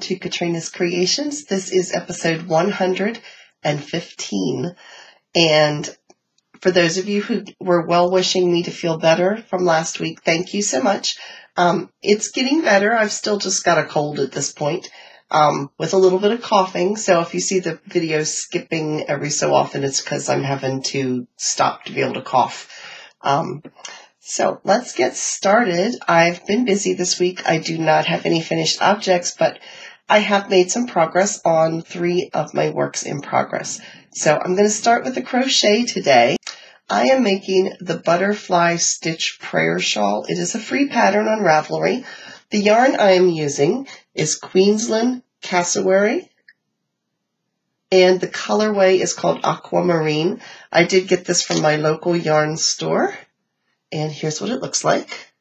to Katrina's Creations. This is episode 115. And for those of you who were well wishing me to feel better from last week, thank you so much. It's getting better. I've still just got a cold at this point, with a little bit of coughing. So if you see the videos skipping every so often, it's because I'm having to stop to be able to cough. So let's get started. I've been busy this week. I do not have any finished objects, but I have made some progress on 3 of my works in progress. So I'm going to start with the crochet today. I am making the butterfly stitch prayer shawl. It is a free pattern on Ravelry. The yarn I am using is Queensland Cassowary, and the colorway is called Aquamarine. I did get this from my local yarn store. And here's what it looks like.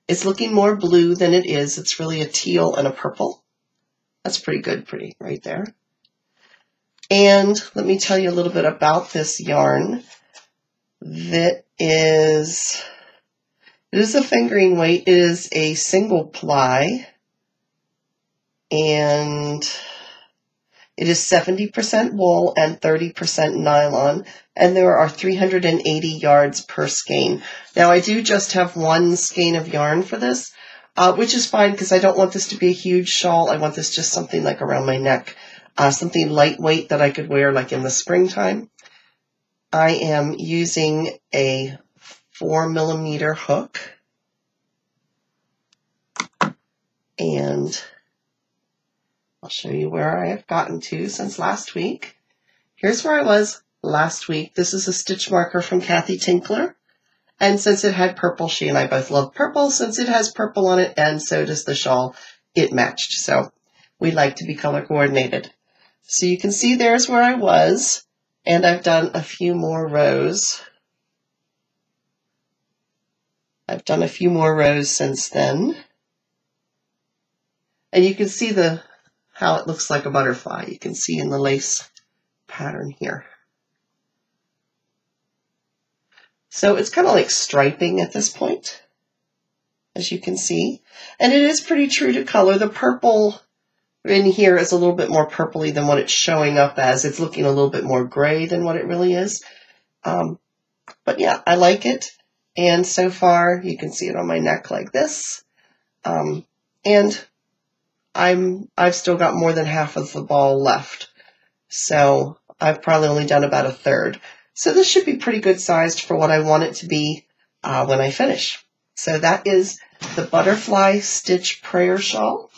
It's looking more blue than it is. It's really a teal and a purple. That's pretty good, pretty right there. And let me tell you a little bit about this yarn. It is a fingering weight. It is a single ply. And it is 70% wool and 30% nylon, and there are 380 yards per skein. Now, I do just have 1 skein of yarn for this, which is fine because I don't want this to be a huge shawl. I want this just something like around my neck, something lightweight that I could wear like in the springtime. I am using a 4mm hook, and I'll show you where I have gotten to since last week. Here's where I was last week. This is a stitch marker from Kathy Tinkler. And since it had purple, she and I both love purple. Since it has purple on it, and so does the shawl, it matched. So we like to be color coordinated. So you can see there's where I was. And I've done a few more rows. I've done a few more rows since then. And you can see how it looks like a butterfly. You can see in the lace pattern here. So it's kind of like striping at this point, as you can see. And it is pretty true to color. The purple in here is a little bit more purpley than what it's showing up as. It's looking a little bit more gray than what it really is. But yeah, I like it. And so far, you can see it on my neck like this. And I've still got more than half of the ball left. So I've probably only done about 1/3. So this should be pretty good sized for what I want it to be when I finish. So that is the butterfly stitch prayer shawl.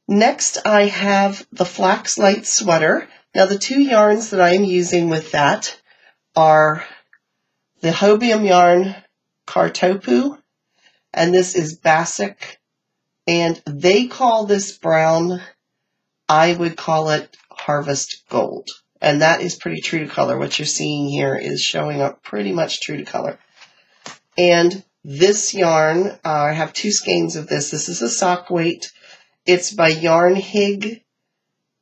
Next, I have the flax light sweater. Now the 2 yarns that I am using with that are the Hobium Yarn Kartopu, and this is Basic. And they call this brown. I would call it Harvest Gold. And that is pretty true to color. What you're seeing here is showing up pretty much true to color. And this yarn, I have 2 skeins of this. This is a sock weight. It's by Yarn Hig.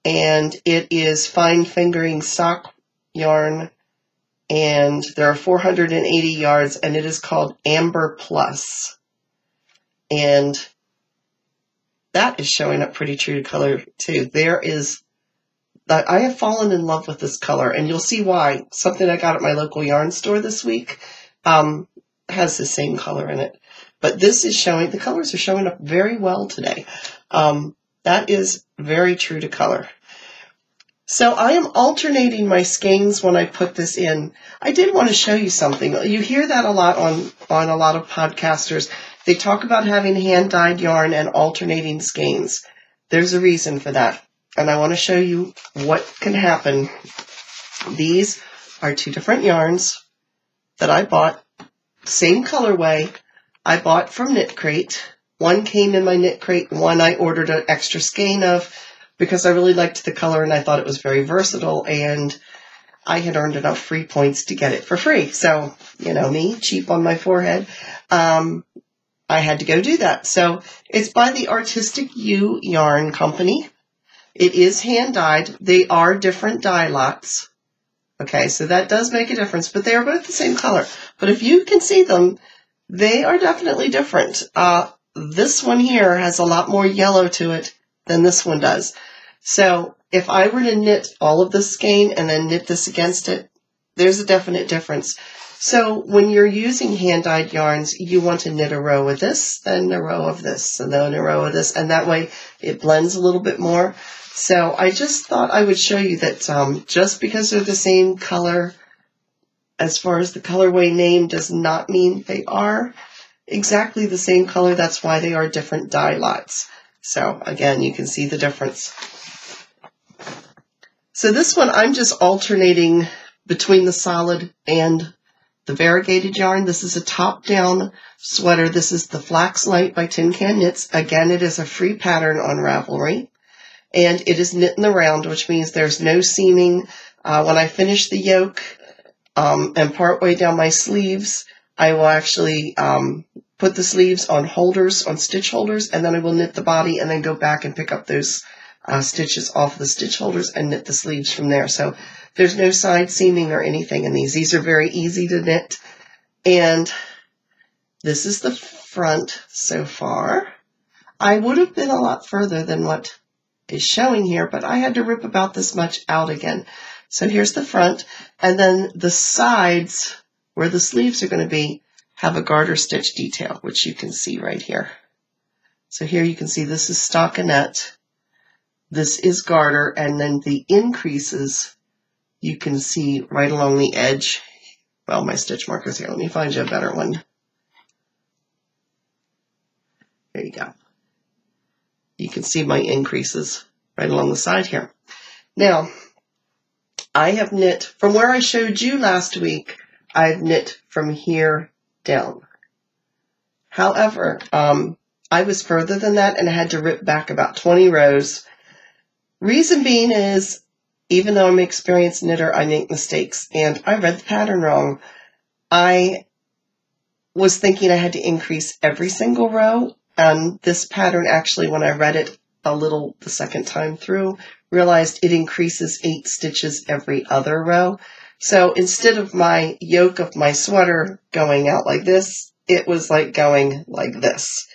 And it is fine fingering sock yarn. And there are 480 yards. And it is called Amber Plus. And that is showing up pretty true to color too. I have fallen in love with this color, and you'll see why. Something I got at my local yarn store this week has the same color in it. But this is showing, the colors are showing up very well today. That is very true to color. So I am alternating my skeins when I put this in. I did want to show you something. You hear that a lot on a lot of podcasters. They talk about having hand-dyed yarn and alternating skeins. There's a reason for that, and I want to show you what can happen. These are 2 different yarns that I bought, same colorway. I bought from Knit Crate. One came in my Knit Crate, one I ordered an extra skein of because I really liked the color and I thought it was very versatile, and I had earned enough free points to get it for free. So, you know me, cheap on my forehead. I had to go do that. So it's by the Artistic You Yarn Company. It is hand-dyed. They are different dye lots. Okay, so that does make a difference, but they are both the same color. But if you can see them, they are definitely different. this one here has a lot more yellow to it than this one does. So if I were to knit all of this skein and then knit this against it, there's a definite difference. So when you're using hand-dyed yarns, you want to knit a row of this, then a row of this, and then a row of this, and that way it blends a little bit more. So I just thought I would show you that just because they're the same color, as far as the colorway name, does not mean they are exactly the same color. That's why they are different dye lots. So again, you can see the difference. So this one, I'm just alternating between the solid and the variegated yarn. This is a top-down sweater. This is the Flax Light by Tin Can Knits. Again, it is a free pattern on Ravelry. And it is knit in the round, which means there's no seaming. When I finish the yoke and partway down my sleeves, I will actually put the sleeves on holders, on stitch holders, and then I will knit the body and then go back and pick up those stitches off the stitch holders and knit the sleeves from there. So there's no side seaming or anything in these. These are very easy to knit. And this is the front so far. I would have been a lot further than what is showing here, but I had to rip about this much out again. So here's the front, and then the sides where the sleeves are going to be have a garter stitch detail, which you can see right here. So here you can see this is stockinette, this is garter, and then the increases you can see right along the edge. Well, my stitch markers here. Let me find you a better one. There you go. You can see my increases right along the side here. Now, I have knit from where I showed you last week. I've knit from here down. However, I was further than that and I had to rip back about 20 rows. Reason being is, even though I'm an experienced knitter, I make mistakes, and I read the pattern wrong. I was thinking I had to increase every single row. And this pattern, actually, when I read it a little the second time through, realized it increases 8 stitches every other row. So instead of my yoke of my sweater going out like this, it was like going like this,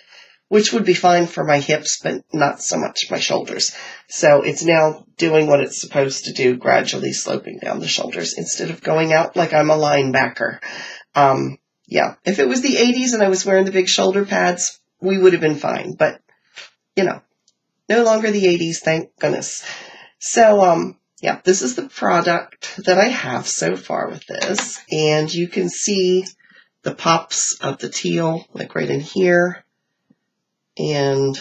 which would be fine for my hips, but not so much my shoulders. So it's now doing what it's supposed to do, gradually sloping down the shoulders instead of going out like I'm a linebacker. Yeah, if it was the 80s and I was wearing the big shoulder pads, we would have been fine, but, you know, no longer the 80s, thank goodness. So, yeah, this is the product that I have so far with this, and you can see the pops of the teal, like right in here, and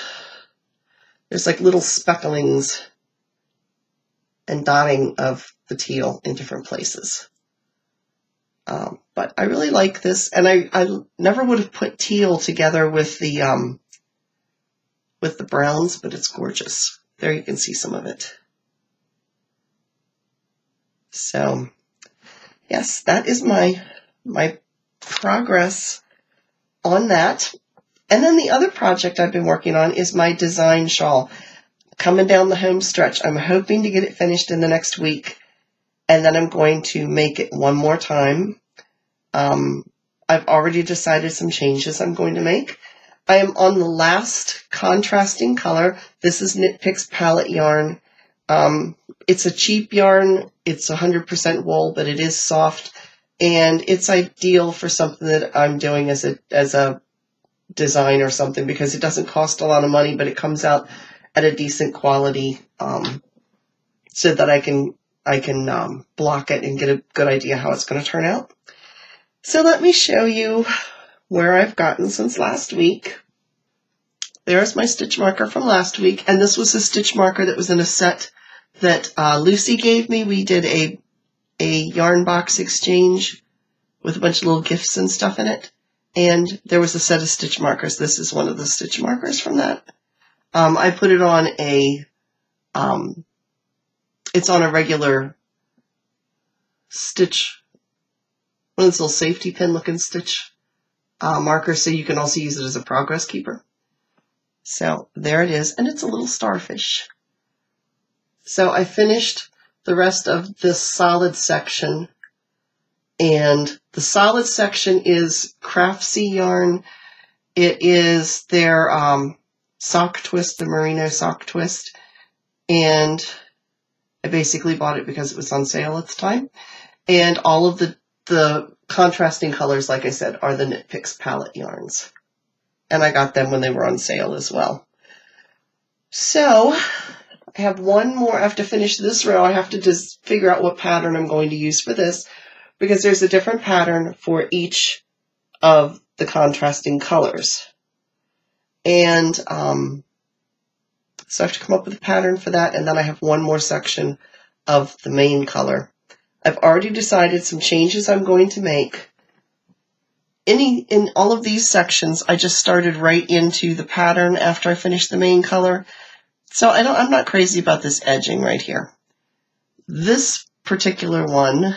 there's like little specklings and dotting of the teal in different places. But I really like this, and I never would have put teal together with the browns, but it's gorgeous. There you can see some of it. So, yes, that is my progress on that. And then the other project I've been working on is my design shawl. Coming down the home stretch. I'm hoping to get it finished in the next week, and then I'm going to make it one more time. I've already decided some changes I'm going to make. I am on the last contrasting color. This is Knit Picks palette yarn. It's a cheap yarn. It's 100% wool, but it is soft, and it's ideal for something that I'm doing as a design or something, because it doesn't cost a lot of money, but it comes out at a decent quality, so that I can block it and get a good idea how it's going to turn out. So let me show you where I've gotten since last week. There's my stitch marker from last week, and this was a stitch marker that was in a set that Lucy gave me. We did a yarn box exchange with a bunch of little gifts and stuff in it, and there was a set of stitch markers. This is one of the stitch markers from that. I put it on it's on a regular stitch, one of those little safety pin looking stitch marker, so you can also use it as a progress keeper. So there it is, and it's a little starfish. So I finished the rest of this solid section, and the solid section is Craftsy yarn, It is their sock twist, the merino sock twist, and I basically bought it because it was on sale at the time. And all of the contrasting colors, like I said, are the Knit Picks palette yarns. And I got them when they were on sale as well. So I have one more. I have to finish this row. I have to just figure out what pattern I'm going to use for this, because there's a different pattern for each of the contrasting colors. And so I have to come up with a pattern for that, and then I have one more section of the main color. I've already decided some changes I'm going to make. In all of these sections, I just started right into the pattern after I finished the main color. So I'm not crazy about this edging right here. This particular one,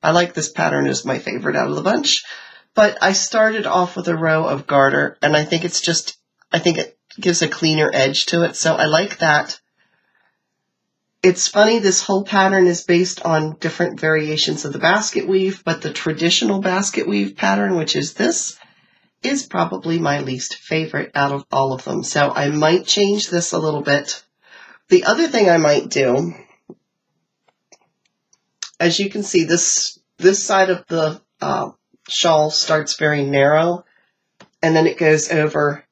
I like this pattern as my favorite out of the bunch, but I started off with a row of garter, and I think it gives a cleaner edge to it, so I like that. It's funny, this whole pattern is based on different variations of the basket weave, but the traditional basket weave pattern, which is this, is probably my least favorite out of all of them. So I might change this a little bit. The other thing I might do, as you can see, this side of the shawl starts very narrow, and then it goes over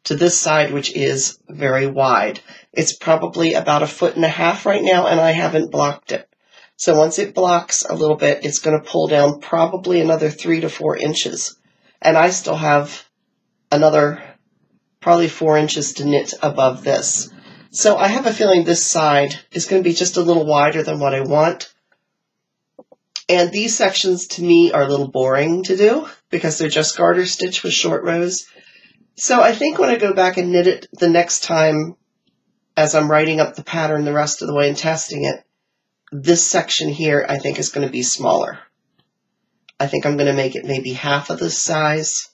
to this side, which is very wide. It's probably about 1.5 feet right now, and I haven't blocked it. So once it blocks a little bit, it's going to pull down probably another 3 to 4 inches. And I still have another probably 4 inches to knit above this. So I have a feeling this side is going to be just a little wider than what I want. And these sections to me are a little boring to do because they're just garter stitch with short rows. So I think when I go back and knit it the next time, as I'm writing up the pattern the rest of the way and testing it, this section here I think is going to be smaller. I think I'm going to make it maybe half of this size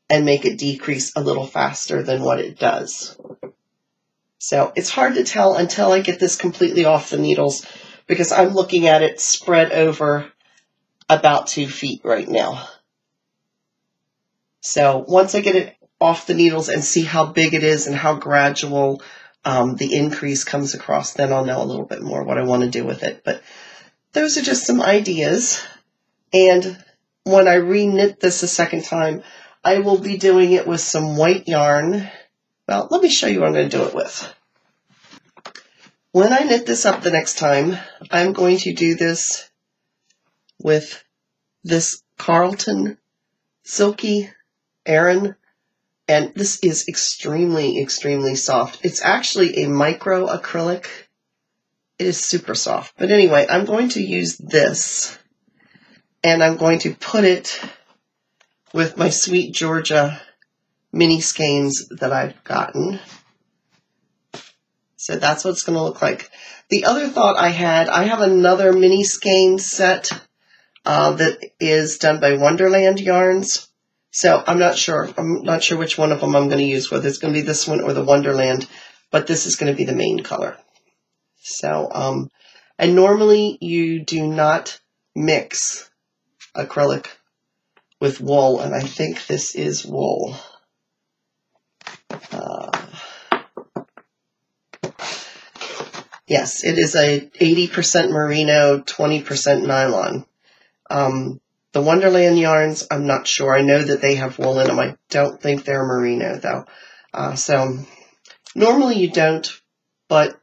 and make it decrease a little faster than what it does. So it's hard to tell until I get this completely off the needles, because I'm looking at it spread over about 2 feet right now. So once I get it off the needles and see how big it is and how gradual the increase comes across, then I'll know a little bit more what I want to do with it. But those are just some ideas. And when I re-knit this a second time, I will be doing it with some white yarn. Well, let me show you what I'm going to do it with. When I knit this up the next time, I'm going to do this with this Carlton Silky Aran, and this is extremely, extremely soft. It's actually a micro acrylic. It is super soft. But anyway, I'm going to use this, and I'm going to put it with my Sweet Georgia mini skeins that I've gotten. So that's what it's going to look like. The other thought I have another mini skein set that is done by Wonderland Yarns. So I'm not sure which one of them I'm going to use, whether it's going to be this one or the Wonderland, but this is going to be the main color. So, and normally you do not mix acrylic with wool, and I think this is wool. Yes, it is a 80% merino, 20% nylon. The Wonderland yarns, I'm not sure. I know that they have wool in them. I don't think they're merino, though. So normally you don't, but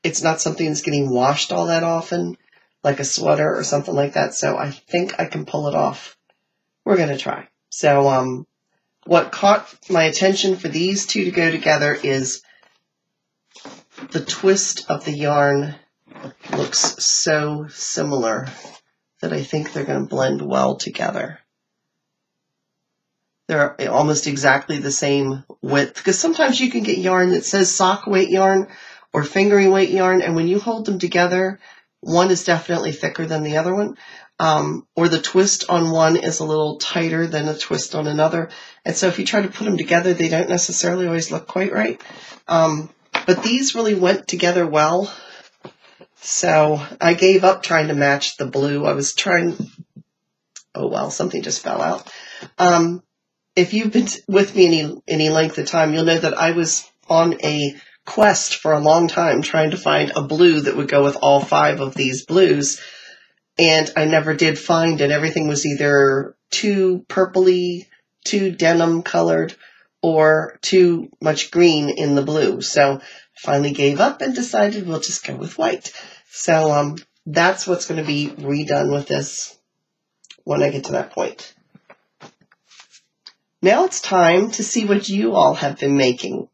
it's not something that's getting washed all that often, like a sweater or something like that. So I think I can pull it off. We're going to try. So what caught my attention for these two to go together is the twist of the yarn looks so similar that I think they're going to blend well together. They're almost exactly the same width, because sometimes you can get yarn that says sock weight yarn or fingering weight yarn, and when you hold them together, one is definitely thicker than the other one, or the twist on one is a little tighter than a twist on another, and so if you try to put them together, they don't necessarily always look quite right. But these really went together well. So I gave up trying to match the blue. I was trying, oh well, something just fell out. if you've been with me any length of time, you'll know that I was on a quest for a long time trying to find a blue that would go with all 5 of these blues, and I never did find it. Everything was either too purpley, too denim colored, or too much green in the blue. So I finally gave up and decided we'll just go with white. So that's what's going to be redone with this when I get to that point. Now it's time to see what you all have been making.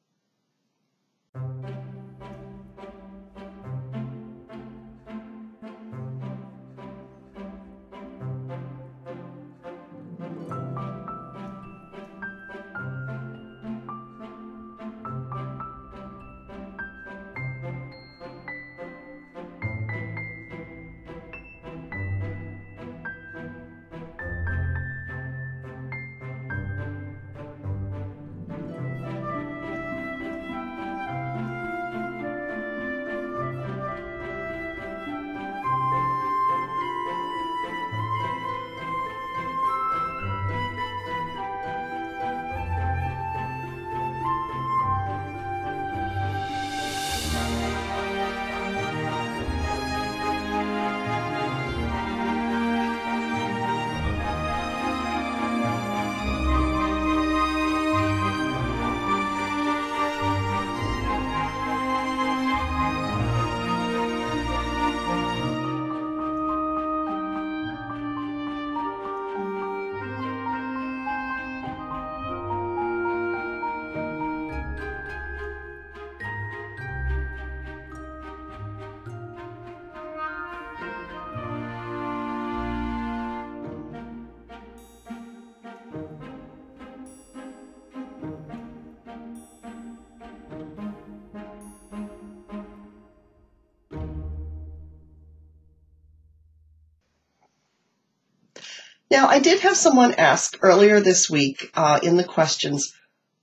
Now, I did have someone ask earlier this week in the questions,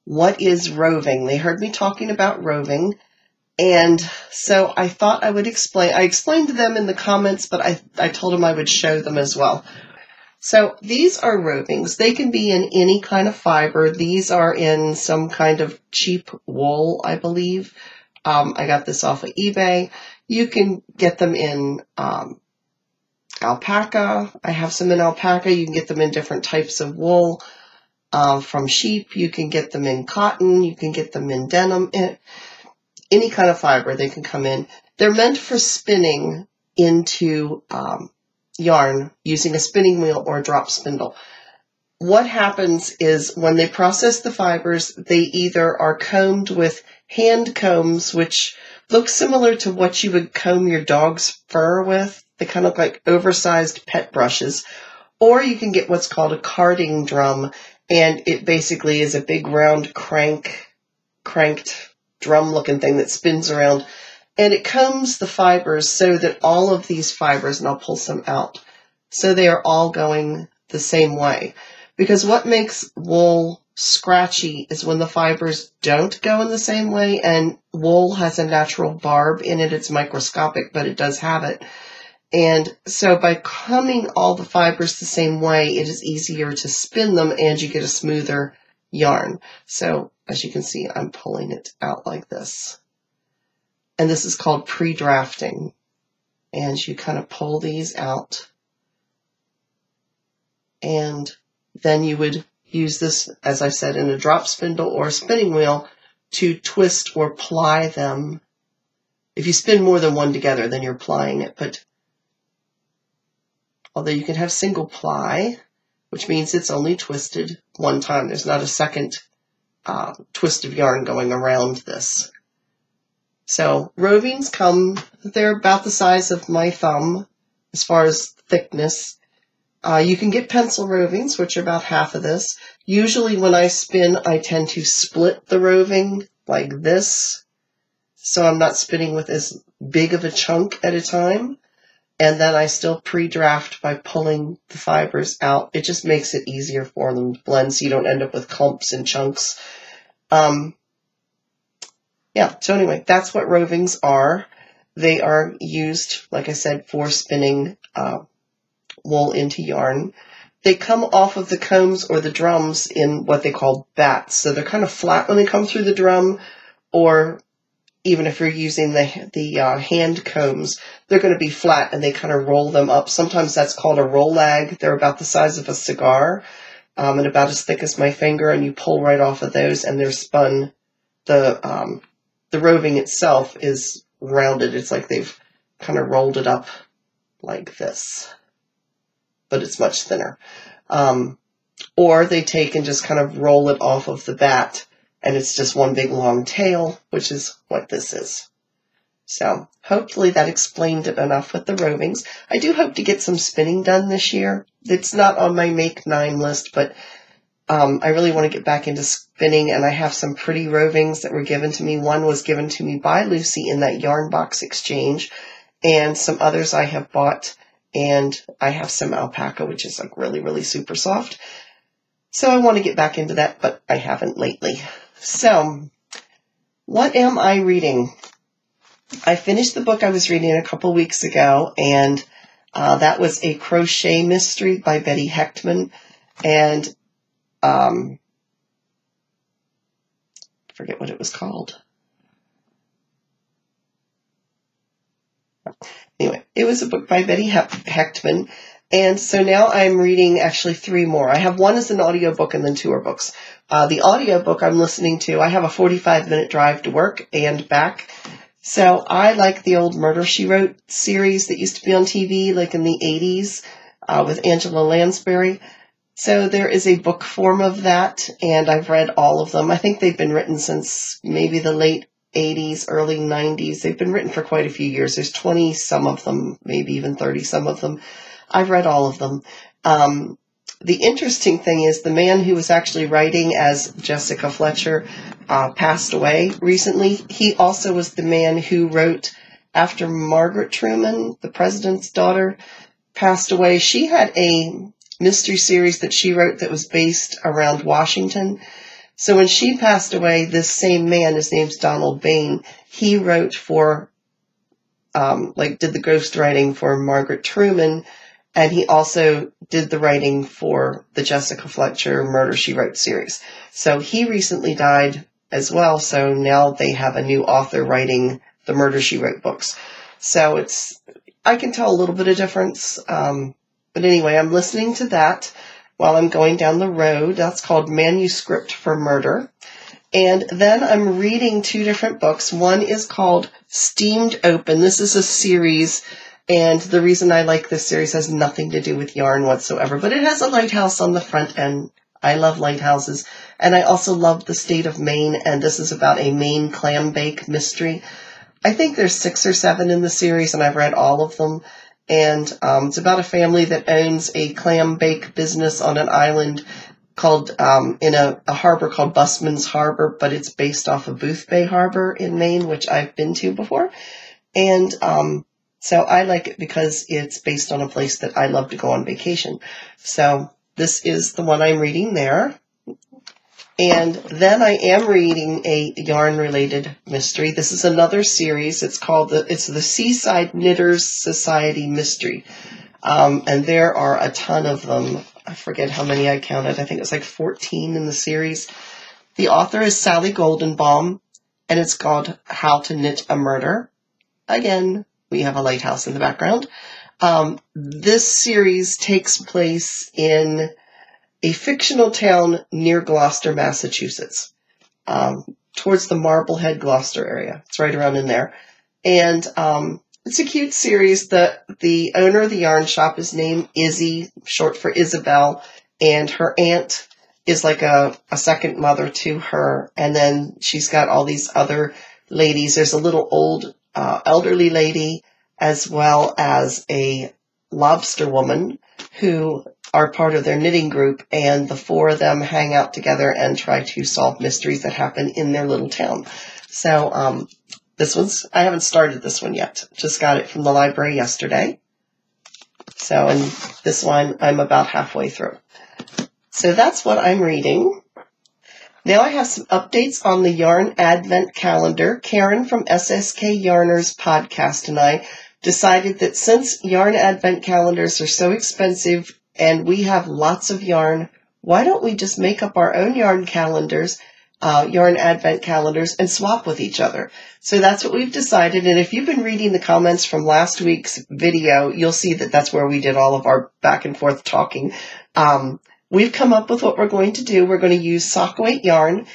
what is roving? They heard me talking about roving, and so I thought I would explain. I explained to them in the comments, but I told them I would show them as well. So these are rovings. They can be in any kind of fiber. These are in some kind of cheap wool, I believe. I got this off of eBay. You can get them in alpaca. I have some in alpaca. You can get them in different types of wool from sheep. You can get them in cotton. You can get them in denim. Any kind of fiber they can come in. They're meant for spinning into yarn using a spinning wheel or a drop spindle. What happens is when they process the fibers, they either are combed with hand combs, which look similar to what you would comb your dog's fur with. They kind of look like oversized pet brushes. Or you can get what's called a carding drum, and it basically is a big round cranked drum-looking thing that spins around. And it combs the fibers so that all of these fibers, and I'll pull some out, so they are all going the same way. Because what makes wool scratchy is when the fibers don't go in the same way, and wool has a natural barb in it. It's microscopic, but it does have it. And so by combing all the fibers the same way, it is easier to spin them and you get a smoother yarn. So as you can see, I'm pulling it out like this. And this is called pre-drafting. And you kind of pull these out. And then you would use this, as I said, in a drop spindle or a spinning wheel to twist or ply them. If you spin more than one together, then you're plying it. But although you can have single ply, which means it's only twisted one time. There's not a second twist of yarn going around this. So rovings come, they're about the size of my thumb as far as thickness. You can get pencil rovings, which are about half of this. Usually when I spin, I tend to split the roving like this, so I'm not spinning with as big of a chunk at a time. And then I still pre-draft by pulling the fibers out. It just makes it easier for them to blend so you don't end up with clumps and chunks. Yeah, so anyway, that's what rovings are. They are used, like I said, for spinning wool into yarn. they come off of the combs or the drums in what they call bats. So they're kind of flat when they come through the drum, or even if you're using the hand combs, they're going to be flat and they kind of roll them up. Sometimes that's called a roll lag. They're about the size of a cigar and about as thick as my finger, and you pull right off of those and they're spun. The roving itself is rounded. It's like they've kind of rolled it up like this, but it's much thinner. Or they take and just kind of roll it off of the bat, and it's just one big long tail, which is what this is. So hopefully that explained it enough with the rovings. I do hope to get some spinning done this year. It's not on my Make 9 list, but I really want to get back into spinning, and I have some pretty rovings that were given to me. One was given to me by Lucy in that yarn box exchange, and some others I have bought, and I have some alpaca, which is like really, really super soft. So I want to get back into that, but I haven't lately. So what am I reading? I finished the book I was reading a couple weeks ago, and that was A Crochet Mystery by Betty Hechtman, and I forget what it was called. Anyway, it was a book by Betty Hechtman, and so now I'm reading actually 3 more. I have one as an audiobook and then 2 are books. The audiobook I'm listening to, I have a 45-minute drive to work and back, so I like the old Murder, She Wrote series that used to be on TV, like in the 80s, with Angela Lansbury. So there is a book form of that, and I've read all of them. I think they've been written since maybe the late 80s, early 90s. They've been written for quite a few years. There's 20-some of them, maybe even 30-some of them. I've read all of them. The interesting thing is the man who was actually writing as Jessica Fletcher passed away recently. He also was the man who wrote after Margaret Truman, the president's daughter, passed away. She had a mystery series that she wrote that was based around Washington. So when she passed away, this same man, his name's Donald Bain, he wrote for, did the ghostwriting for Margaret Truman, and he also did the writing for the Jessica Fletcher Murder, She Wrote series. So he recently died as well, so now they have a new author writing the Murder, She Wrote books. So I can tell a little bit of difference. But anyway, I'm listening to that while I'm going down the road. That's called Manuscript for Murder. And then I'm reading 2 different books. One is called Steamed Open. This is a series, and the reason I like this series has nothing to do with yarn whatsoever, but it has a lighthouse on the front end. I love lighthouses. And I also love the state of Maine, and this is about a Maine clam bake mystery. I think there's 6 or 7 in the series, and I've read all of them. And it's about a family that owns a clam bake business on an island called, in a harbor called Busman's Harbor, but it's based off of Booth Bay Harbor in Maine, which I've been to before. And so I like it because it's based on a place that I love to go on vacation. So this is the one I'm reading there. And then I am reading a yarn-related mystery. This is another series. It's the Seaside Knitters Society Mystery. And there are a ton of them. I forget how many I counted. I think it's like 14 in the series. The author is Sally Goldenbaum, and it's called How to Knit a Murder. Again, we have a lighthouse in the background. This series takes place in a fictional town near Gloucester, Massachusetts, towards the Marblehead, Gloucester area. It's right around in there. And it's a cute series. The owner of the yarn shop is named Izzy, short for Isabel, and her aunt is like a second mother to her. And then she's got all these other ladies. There's a little old elderly lady, as well as a lobster woman who are part of their knitting group, and the 4 of them hang out together and try to solve mysteries that happen in their little town. So I haven't started this one yet. Just got it from the library yesterday. So, and this one I'm about halfway through. So that's what I'm reading. Now I have some updates on the Yarn Advent Calendar. Karen from SSK Yarners podcast and I decided that since Yarn Advent Calendars are so expensive, and we have lots of yarn. Why don't we just make up our own yarn calendars, yarn advent calendars, and swap with each other? So that's what we've decided. And if you've been reading the comments from last week's video, you'll see that that's where we did all of our back and forth talking. We've come up with what we're going to do. We're going to use sock weight yarn,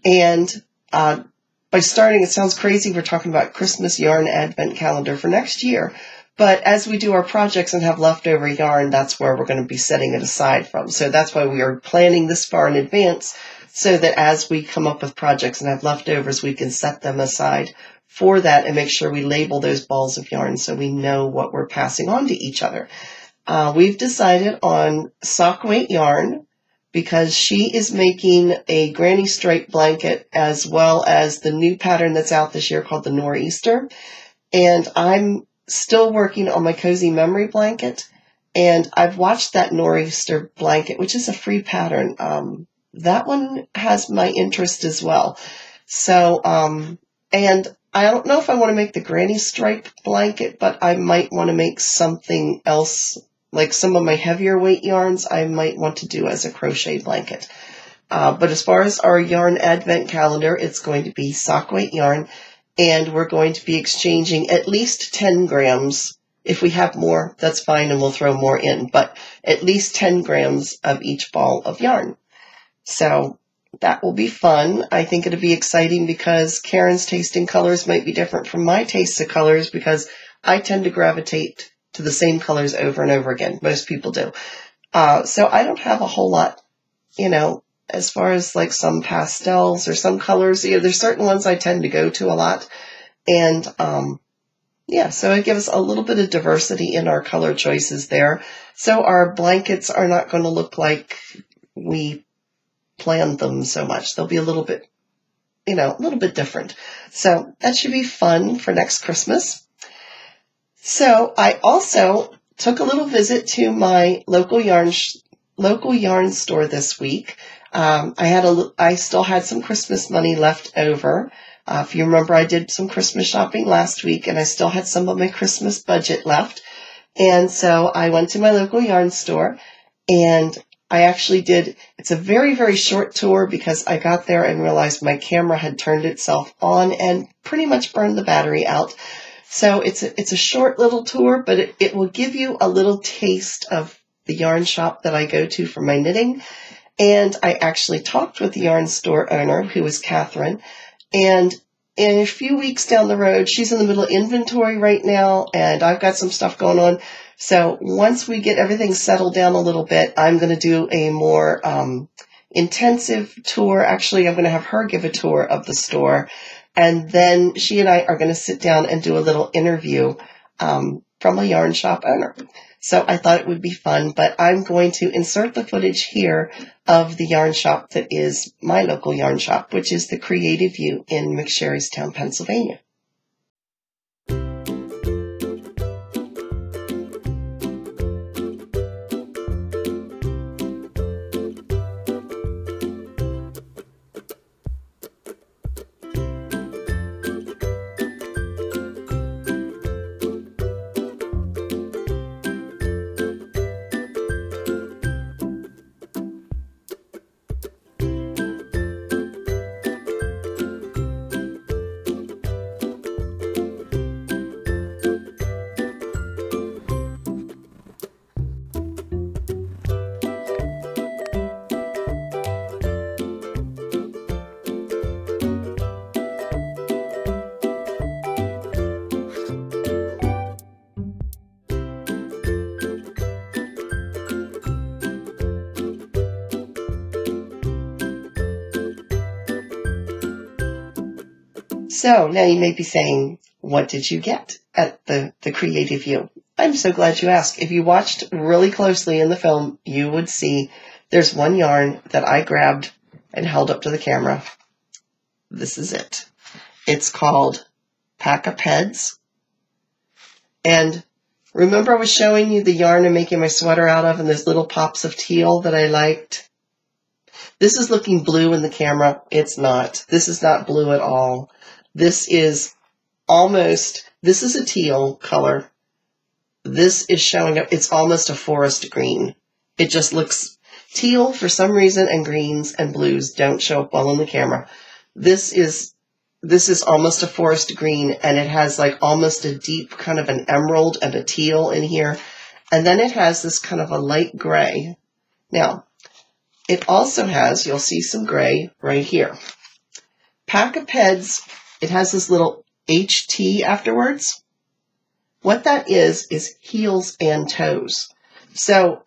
and by starting, it sounds crazy, we're talking about Christmas yarn advent calendar for next year. But as we do our projects and have leftover yarn, that's where we're going to be setting it aside from. So that's why we are planning this far in advance, so that as we come up with projects and have leftovers, we can set them aside for that and make sure we label those balls of yarn so we know what we're passing on to each other. We've decided on sock weight yarn, because she is making a granny stripe blanket as well as the new pattern that's out this year called the Nor'easter. And I'm still working on my cozy memory blanket. And I've watched that Nor'easter blanket, which is a free pattern. That one has my interest as well. So, and I don't know if I want to make the granny stripe blanket, but I might want to make something else. Like some of my heavier weight yarns, I might want to do as a crochet blanket. But as far as our yarn advent calendar, it's going to be sock weight yarn, and we're going to be exchanging at least 10 grams. If we have more, that's fine, and we'll throw more in, but at least 10 grams of each ball of yarn. So that will be fun. I think it'll be exciting because Karen's taste in colors might be different from my taste of colors, because I tend to gravitate to the same colors over and over again. Most people do. So I don't have a whole lot, as far as like some pastels or some colors. There's certain ones I tend to go to a lot. And yeah, so it gives a little bit of diversity in our color choices there. So our blankets are not going to look like we planned them so much. They'll be a little bit, a little bit different. So that should be fun for next Christmas. So I also took a little visit to my local yarn store this week. I still had some Christmas money left over. If you remember, I did some Christmas shopping last week, and I still had some of my Christmas budget left. And so I went to my local yarn store, and I actually it's a very, very short tour, because I got there and realized my camera had turned itself on and pretty much burned the battery out. So it's a short little tour, but it will give you a little taste of the yarn shop that I go to for my knitting. And I actually talked with the yarn store owner, who is Catherine. And in a few weeks down the road, she's in the middle of inventory right now, and I've got some stuff going on. So once we get everything settled down a little bit, I'm going to do a more intensive tour. Actually, I'm going to have her give a tour of the store. And then she and I are going to sit down and do a little interview from a yarn shop owner. So I thought it would be fun, but I'm going to insert the footage here of the yarn shop that is my local yarn shop, which is the Creative View in McSherrystown, Pennsylvania. So now you may be saying, what did you get at the Creative View? I'm so glad you asked. If you watched really closely in the film, you would see there's one yarn that I grabbed and held up to the camera. This is it. It's called Pack-a-Peds. And remember I was showing you the yarn I'm making my sweater out of and those little pops of teal that I liked? This is looking blue in the camera. It's not. This is not blue at all. This is this is a teal color. This is showing up. It's almost a forest green. It just looks teal for some reason, and greens and blues don't show up well on the camera. This is almost a forest green, and it has like almost a deep kind of an emerald and a teal in here. And then it has this kind of a light gray. Now, it also has, you'll see some gray right here. Pack of Peds, it has this little HT afterwards. What that is heels and toes. So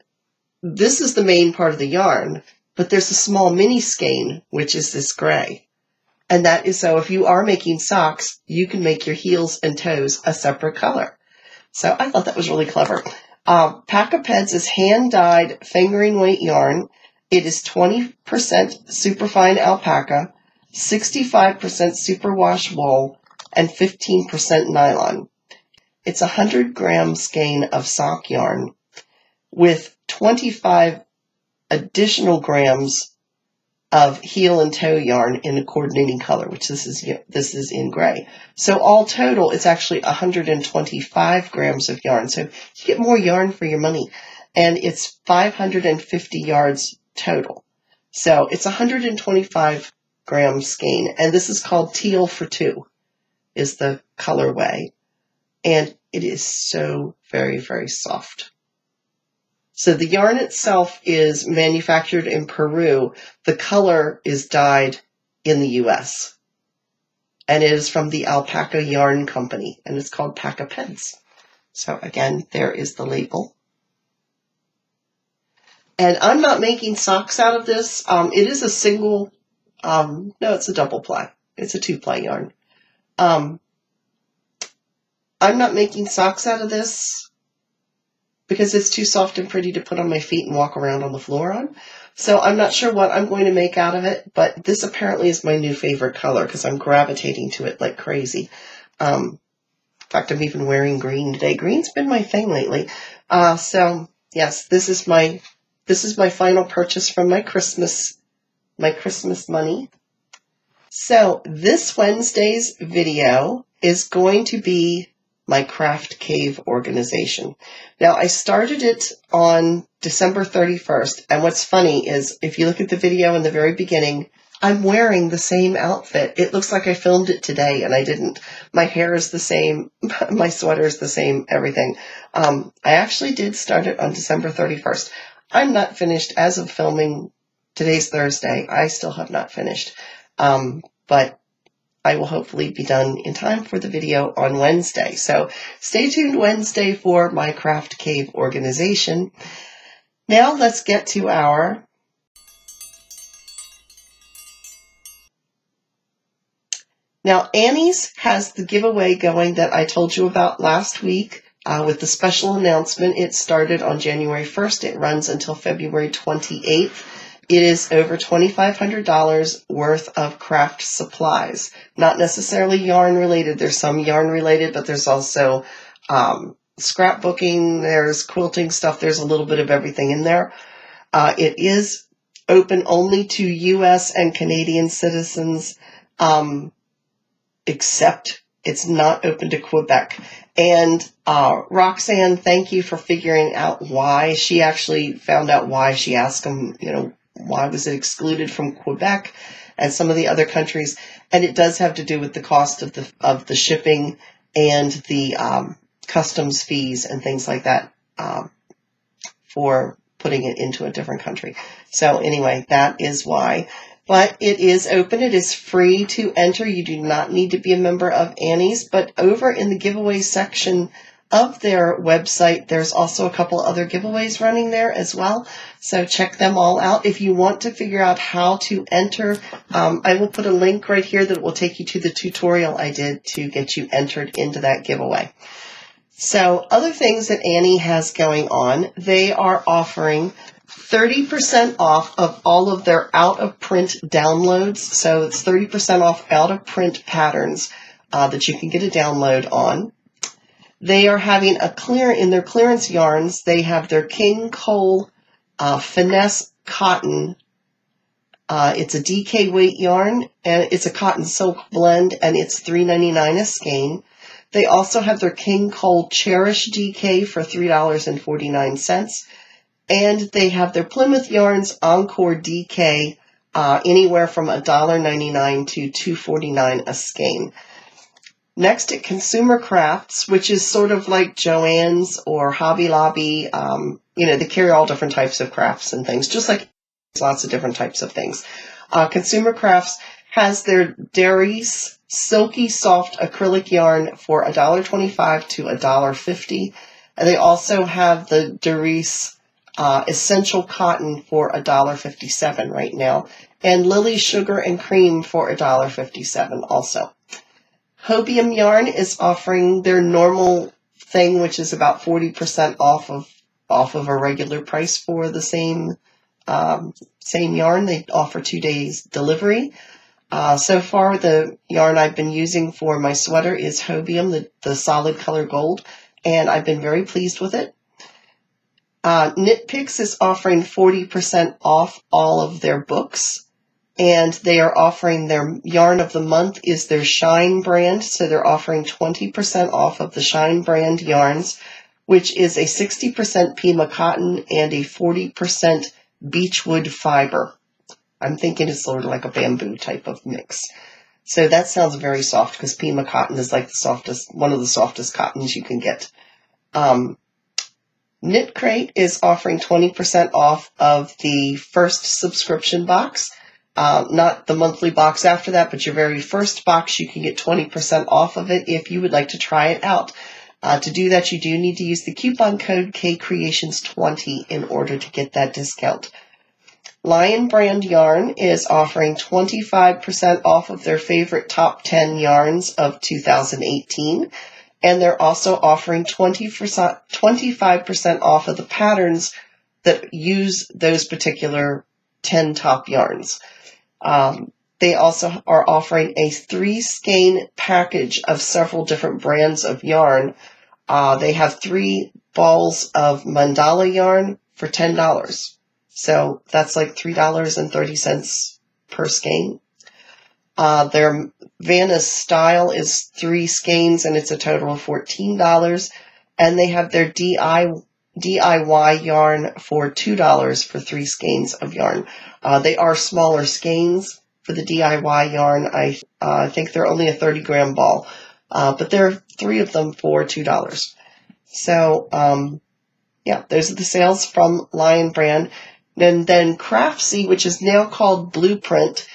this is the main part of the yarn, but there's a small mini skein, which is this gray. And that is so if you are making socks, you can make your heels and toes a separate color. So I thought that was really clever. Pack of Peds is hand-dyed fingering weight yarn. It is 20% superfine alpaca, 65% superwash wool, and 15% nylon. It's a 100-gram skein of sock yarn with 25 additional grams of heel and toe yarn in a coordinating color, which this is in gray. So all total, it's actually 125 grams of yarn. So you get more yarn for your money. And it's 550 yards total. So it's 125 gram skein. And this is called Teal for Two, is the colorway. And it is so very, very soft. So the yarn itself is manufactured in Peru. The color is dyed in the US. And it is from the Alpaca Yarn Company. And it's called Pack of Peds. So again, there is the label. And I'm not making socks out of this. It is a single, no, it's a double ply. It's a 2-ply yarn. I'm not making socks out of this because it's too soft and pretty to put on my feet and walk around on the floor on. So I'm not sure what I'm going to make out of it, but this apparently is my new favorite color because I'm gravitating to it like crazy. In fact, I'm even wearing green today. Green's been my thing lately. So yes, this is my final purchase from my Christmas money. So this Wednesday's video is going to be my craft cave organization. Now, I started it on December 31st, and what's funny is if you look at the video in the very beginning, I'm wearing the same outfit. It looks like I filmed it today, and I didn't. My hair is the same, my sweater is the same, everything. I actually did start it on December 31st. I'm not finished as of filming. Today's Thursday. I still have not finished, but I will hopefully be done in time for the video on Wednesday. So stay tuned Wednesday for my craft cave organization. Now let's get to our Now Annie's has the giveaway going that I told you about last week with the special announcement. It started on January 1st. It runs until February 28th. It is over $2,500 worth of craft supplies. Not necessarily yarn related. There's some yarn related, but there's also scrapbooking, there's quilting stuff, there's a little bit of everything in there. It is open only to U.S. and Canadian citizens, except it's not open to Quebec. And Roxanne, thank you for figuring out why. She actually found out why. She asked them, why was it excluded from Quebec and some of the other countries? And it does have to do with the cost of the shipping and the customs fees and things like that for putting it into a different country. So anyway, that is why. But it is open. It is free to enter. You do not need to be a member of Annie's. But over in the giveaway section of their website, there's also a couple other giveaways running there as well. So check them all out. If you want to figure out how to enter, I will put a link right here that will take you to the tutorial I did to get you entered into that giveaway. So other things that Annie has going on, they are offering 30% off of all of their out-of-print downloads. So it's 30% off out-of-print patterns that you can get a download on. They are having in their clearance yarns, they have their King Cole Finesse Cotton. It's a DK weight yarn, and it's a cotton silk blend, and it's $3.99 a skein. They also have their King Cole Cherish DK for $3.49. And they have their Plymouth yarns Encore DK, anywhere from $1.99 to $2.49 a skein. Next at Consumer Crafts, which is sort of like Joann's or Hobby Lobby. They carry all different types of crafts and things, just like lots of different types of things. Consumer Crafts has their Darice Silky Soft Acrylic Yarn for $1.25 to $1.50. And they also have the Darice Essential Cotton for $1.57 right now. And Lily Sugar and Cream for $1.57 also. Hobium Yarn is offering their normal thing, which is about 40% off of a regular price for the same yarn. They offer 2 days delivery. So far, the yarn I've been using for my sweater is Hobium, the solid color gold, and I've been very pleased with it. Knit Picks is offering 40% off all of their books. And they are offering their yarn of the month is their Shine brand. So they're offering 20% off of the Shine brand yarns, which is a 60% Pima cotton and a 40% beechwood fiber. I'm thinking it's sort of like a bamboo type of mix. So that sounds very soft because Pima cotton is like one of the softest cottons you can get. Knit Crate is offering 20% off of the first subscription box. Not the monthly box after that, but your very first box, you can get 20% off of it if you would like to try it out. To do that, you do need to use the coupon code KCreations20 in order to get that discount. Lion Brand Yarn is offering 25% off of their favorite top 10 yarns of 2018. And they're also offering 25% off of the patterns that use those particular 10 top yarns. They also are offering a 3-skein package of several different brands of yarn. They have 3 balls of mandala yarn for $10. So that's like $3.30 per skein. Their Vanna Style is 3 skeins and it's a total of $14. And they have their DIY yarn for $2 for 3 skeins of yarn. They are smaller skeins for the DIY yarn. I think they're only a 30-gram ball, but there are 3 of them for $2. So, those are the sales from Lion Brand. And then Craftsy, which is now called Bluprint,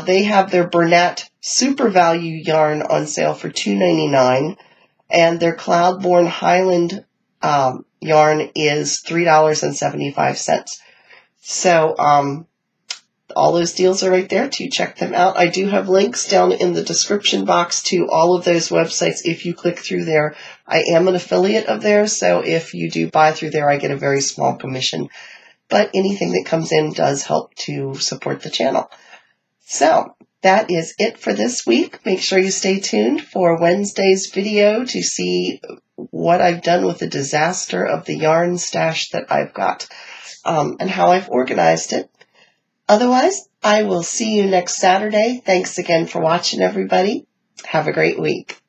they have their Bernat Super Value yarn on sale for $2.99, and their Cloudborne Highland yarn is $3.75. So all those deals are right there to check them out. I do have links down in the description box to all of those websites if you click through there. I am an affiliate of theirs, so if you do buy through there, I get a very small commission. But anything that comes in does help to support the channel. So that is it for this week. Make sure you stay tuned for Wednesday's video to see what I've done with the disaster of the yarn stash that I've got, and how I've organized it. Otherwise, I will see you next Saturday. Thanks again for watching, everybody. Have a great week.